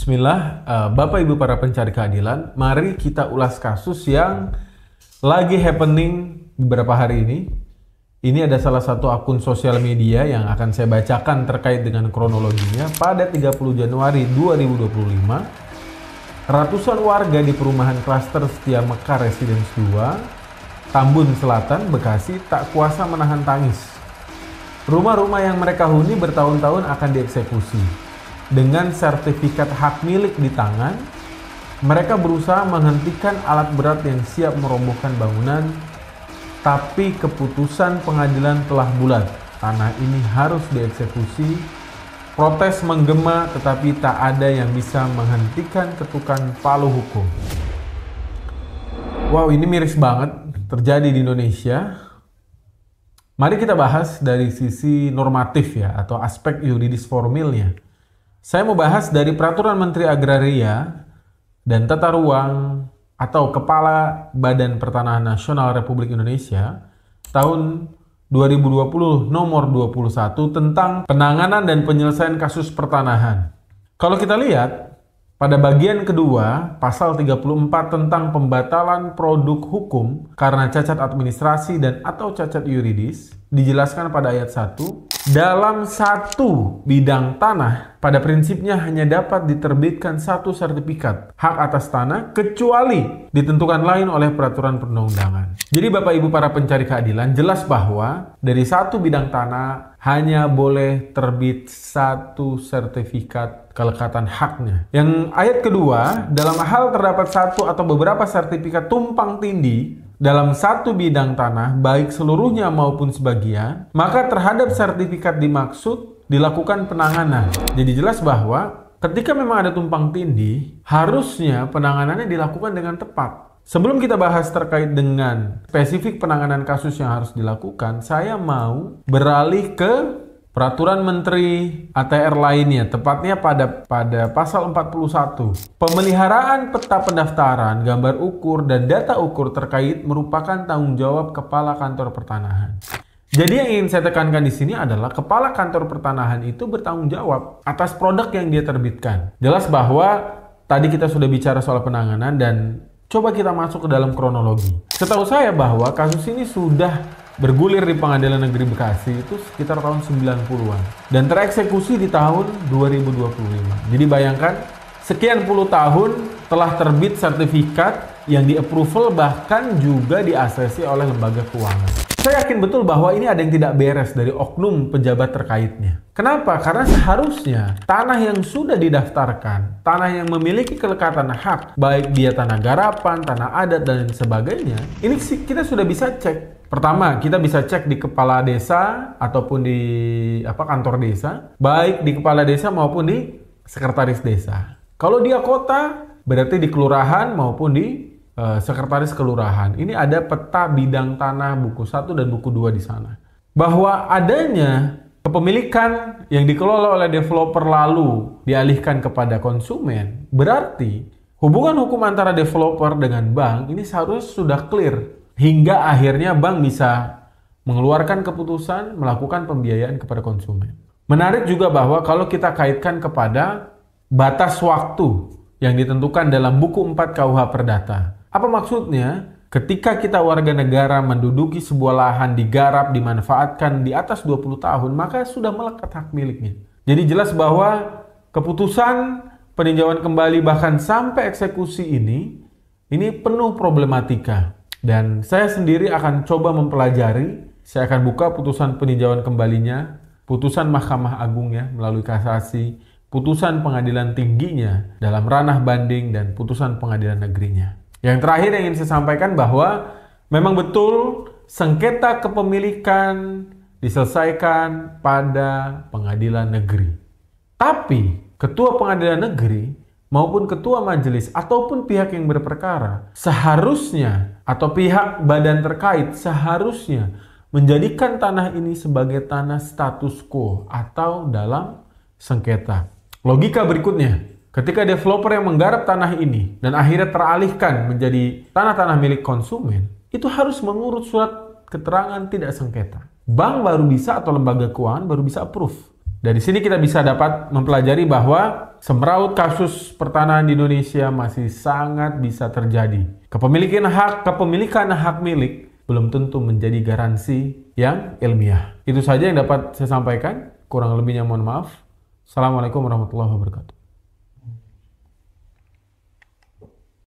Bismillah, Bapak Ibu para pencari keadilan, mari kita ulas kasus yang lagi happening beberapa hari ini. Ini ada salah satu akun sosial media yang akan saya bacakan terkait dengan kronologinya. Pada 30 Januari 2025, ratusan warga di perumahan klaster Setia Mekar Residence 2, Tambun Selatan, Bekasi tak kuasa menahan tangis. Rumah-rumah yang mereka huni bertahun-tahun akan dieksekusi. Dengan sertifikat hak milik di tangan, mereka berusaha menghentikan alat berat yang siap merobohkan bangunan, tapi keputusan pengadilan telah bulat. Tanah ini harus dieksekusi. Protes menggema, tetapi tak ada yang bisa menghentikan ketukan palu hukum. Wow, ini miris banget terjadi di Indonesia. Mari kita bahas dari sisi normatif ya, atau aspek yuridis formilnya. Saya mau bahas dari Peraturan Menteri Agraria dan Tata Ruang atau Kepala Badan Pertanahan Nasional Republik Indonesia tahun 2020 nomor 21 tentang penanganan dan penyelesaian kasus pertanahan. Kalau kita lihat pada bagian kedua pasal 34 tentang pembatalan produk hukum karena cacat administrasi dan atau cacat yuridis, dijelaskan pada ayat 1, dalam satu bidang tanah pada prinsipnya hanya dapat diterbitkan satu sertifikat hak atas tanah kecuali ditentukan lain oleh peraturan perundang-undangan. Jadi Bapak Ibu para pencari keadilan, jelas bahwa dari satu bidang tanah hanya boleh terbit satu sertifikat kelekatan haknya. Yang ayat kedua, dalam hal terdapat satu atau beberapa sertifikat tumpang tindih dalam satu bidang tanah, baik seluruhnya maupun sebagian, maka terhadap sertifikat dimaksud dilakukan penanganan. Jadi jelas bahwa ketika memang ada tumpang tindih, harusnya penanganannya dilakukan dengan tepat. Sebelum kita bahas terkait dengan spesifik penanganan kasus yang harus dilakukan, saya mau beralih ke Peraturan Menteri ATR lainnya, tepatnya pada pasal 41. Pemeliharaan peta pendaftaran, gambar ukur, dan data ukur terkait merupakan tanggung jawab Kepala Kantor Pertanahan. Jadi yang ingin saya tekankan di sini adalah Kepala Kantor Pertanahan itu bertanggung jawab atas produk yang dia terbitkan. Jelas bahwa tadi kita sudah bicara soal penanganan dan coba kita masuk ke dalam kronologi. Setahu saya bahwa kasus ini sudah bergulir di Pengadilan Negeri Bekasi itu sekitar tahun 90-an dan tereksekusi di tahun 2025. Jadi bayangkan sekian puluh tahun telah terbit sertifikat yang di-approval bahkan juga di-ACC oleh lembaga keuangan. Saya yakin betul bahwa ini ada yang tidak beres dari oknum pejabat terkaitnya. Kenapa? Karena seharusnya tanah yang sudah didaftarkan, tanah yang memiliki kelekatan hak, baik dia tanah garapan, tanah adat, dan sebagainya, ini kita sudah bisa cek. Pertama, kita bisa cek di kepala desa ataupun di kantor desa, baik di kepala desa maupun di sekretaris desa. Kalau dia kota, berarti di kelurahan maupun di sekretaris kelurahan. Ini ada peta bidang tanah buku 1 dan buku 2 di sana. Bahwa adanya kepemilikan yang dikelola oleh developer lalu dialihkan kepada konsumen, berarti hubungan hukum antara developer dengan bank ini seharusnya sudah clear. Hingga akhirnya bank bisa mengeluarkan keputusan melakukan pembiayaan kepada konsumen. Menarik juga bahwa kalau kita kaitkan kepada batas waktu yang ditentukan dalam buku 4 KUH Perdata. Apa maksudnya? Ketika kita warga negara menduduki sebuah lahan digarap, dimanfaatkan di atas 20 tahun, maka sudah melekat hak miliknya. Jadi jelas bahwa keputusan peninjauan kembali bahkan sampai eksekusi ini penuh problematika. Dan saya sendiri akan coba mempelajari, saya akan buka putusan peninjauan kembalinya, putusan Mahkamah Agung ya melalui kasasi, putusan pengadilan tingginya dalam ranah banding, dan putusan pengadilan negerinya. Yang terakhir yang ingin saya sampaikan bahwa memang betul sengketa kepemilikan diselesaikan pada pengadilan negeri. Tapi ketua pengadilan negeri maupun ketua majelis ataupun pihak yang berperkara seharusnya atau pihak badan terkait seharusnya menjadikan tanah ini sebagai tanah status quo atau dalam sengketa. Logika berikutnya, ketika developer yang menggarap tanah ini dan akhirnya teralihkan menjadi tanah-tanah milik konsumen, itu harus mengurut surat keterangan tidak sengketa. Bank baru bisa atau lembaga keuangan baru bisa approve. Dari sini kita bisa dapat mempelajari bahwa semeraut kasus pertanahan di Indonesia masih sangat bisa terjadi. Kepemilikan hak milik belum tentu menjadi garansi yang ilmiah. Itu saja yang dapat saya sampaikan. Kurang lebihnya mohon maaf. Assalamualaikum warahmatullahi wabarakatuh.